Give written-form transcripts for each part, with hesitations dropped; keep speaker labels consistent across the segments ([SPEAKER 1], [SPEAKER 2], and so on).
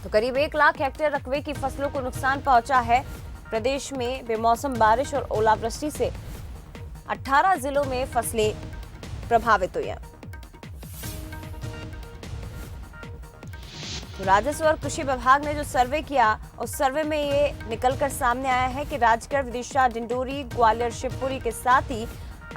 [SPEAKER 1] तो करीब 1 लाख हेक्टेयर रकबे की फसलों को नुकसान पहुंचा है। प्रदेश में बेमौसम बारिश और ओलावृष्टि से 18 जिलों में फसलें प्रभावित हुई हैं। तो राजस्व और कृषि विभाग ने जो सर्वे किया, उस सर्वे में ये निकलकर सामने आया है कि राजगढ़, विदिशा, डिंडोरी, ग्वालियर, शिवपुरी के साथ ही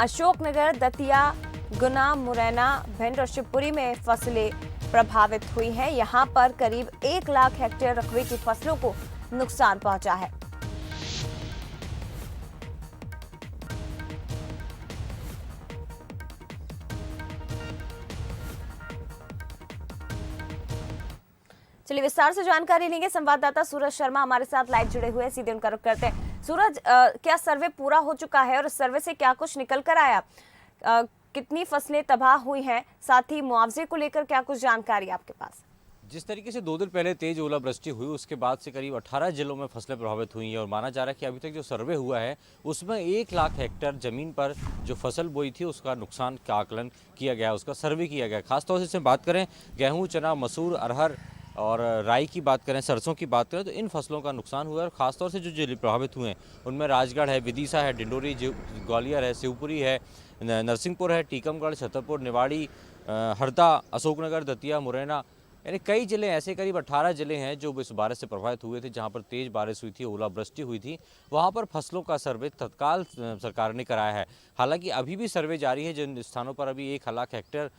[SPEAKER 1] अशोकनगर, दतिया, गुना, मुरैना, भिंड और शिवपुरी में फसलें प्रभावित हुई हैं। यहां पर करीब 1 लाख हेक्टेयर रकबे की फसलों को नुकसान पहुंचा है। चलिए विस्तार से जानकारी लेंगे। संवाददाता सूरज शर्मा हमारे साथ लाइव जुड़े हुए हैं, सीधे उनका रुख करते हैं। सूरज, क्या सर्वे पूरा हो चुका है और सर्वे से क्या कुछ निकल कर आया? कितनी फसलें तबाह हुई हैं, साथ ही मुआवजे को लेकर क्या कुछ जानकारी आपके पास?
[SPEAKER 2] जिस तरीके से 2 दिन पहले तेज ओलावृष्टि हुई, उसके बाद से करीब 18 जिलों में फसलें प्रभावित हुई हैं और माना जा रहा है कि अभी तक जो सर्वे हुआ है उसमें 1 लाख हेक्टेयर ज़मीन पर जो फसल बोई थी उसका नुकसान का आकलन किया गया, उसका सर्वे किया गया। खासतौर से इसमें बात करें गेहूँ, चना, मसूर, अरहर और राई की बात करें, सरसों की बात करें, तो इन फसलों का नुकसान हुआ है। और ख़ासतौर से जो जिले प्रभावित हुए हैं उनमें राजगढ़ है, विदिशा है, डिंडोरी, ग्वालियर है, शिवपुरी है, नरसिंहपुर है, टीकमगढ़, छतरपुर, निवाड़ी, हरदा, अशोकनगर, दतिया, मुरैना, यानी कई जिले ऐसे, करीब 18 जिले हैं जो इस बारिश से प्रभावित हुए थे, जहां पर तेज़ बारिश हुई थी, ओलावृष्टि हुई थी। वहां पर फसलों का सर्वे तत्काल सरकार ने कराया है। हालांकि अभी भी सर्वे जारी है, जिन स्थानों पर अभी 1 लाख हेक्टेयर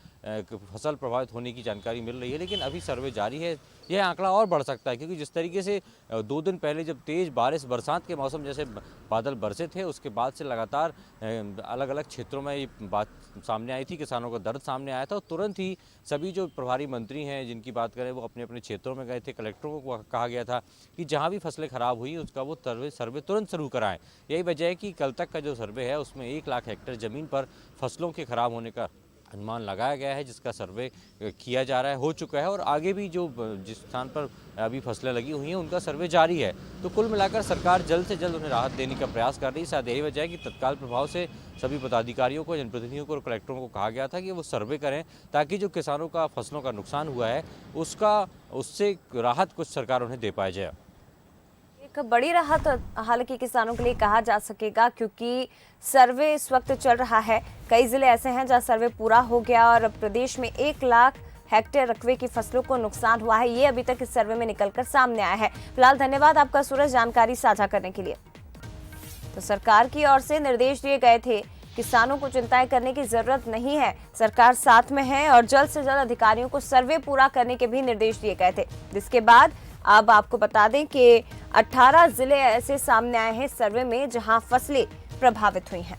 [SPEAKER 2] फसल प्रभावित होने की जानकारी मिल रही है, लेकिन अभी सर्वे जारी है। यह आंकड़ा और बढ़ सकता है, क्योंकि जिस तरीके से 2 दिन पहले जब तेज़ बारिश, बरसात के मौसम जैसे बादल बरसे थे, उसके बाद से लगातार अलग अलग क्षेत्रों में ये बात सामने आई थी, किसानों का दर्द सामने आया था और तुरंत ही सभी जो प्रभारी मंत्री हैं जिनकी बात करें, वो अपने अपने क्षेत्रों में गए थे। कलेक्टरों को कहा गया था कि जहाँ भी फसलें खराब हुई उसका वो सर्वे तुरंत शुरू कराएं। यही वजह है कि कल तक का जो सर्वे है उसमें 1 लाख हेक्टेयर ज़मीन पर फसलों के खराब होने का अनुमान लगाया गया है, जिसका सर्वे किया जा रहा है, हो चुका है और आगे भी जो जिस स्थान पर अभी फसलें लगी हुई हैं उनका सर्वे जारी है। तो कुल मिलाकर सरकार जल्द से जल्द उन्हें राहत देने का प्रयास कर रही है। शायद यही वजह है कि तत्काल प्रभाव से सभी पदाधिकारियों को, जनप्रतिनिधियों को और कलेक्टरों को कहा गया था कि वो सर्वे करें, ताकि जो किसानों का फसलों का नुकसान हुआ है उससे राहत कुछ सरकार उन्हें दे पाए जाए।
[SPEAKER 1] एक बड़ी राहत हालांकि किसानों के लिए कहा जा सकेगा, क्योंकि सर्वे इस वक्त चल रहा है। कई जिले ऐसे हैं जहां सर्वे पूरा हो गया और प्रदेश में 1 लाख हेक्टेयर रकबे की फसलों को नुकसान हुआ है। ये अभी तक इस सर्वे में निकलकर सामने आया है। फिलहाल धन्यवाद आपका सूरज, जानकारी साझा करने के लिए। तो सरकार की ओर से निर्देश दिए गए थे, किसानों को चिंताएं करने की जरूरत नहीं है, सरकार साथ में है और जल्द से जल्द अधिकारियों को सर्वे पूरा करने के भी निर्देश दिए गए थे। जिसके बाद अब आपको बता दें कि 18 जिले ऐसे सामने आए हैं सर्वे में जहां फसलें प्रभावित हुई हैं।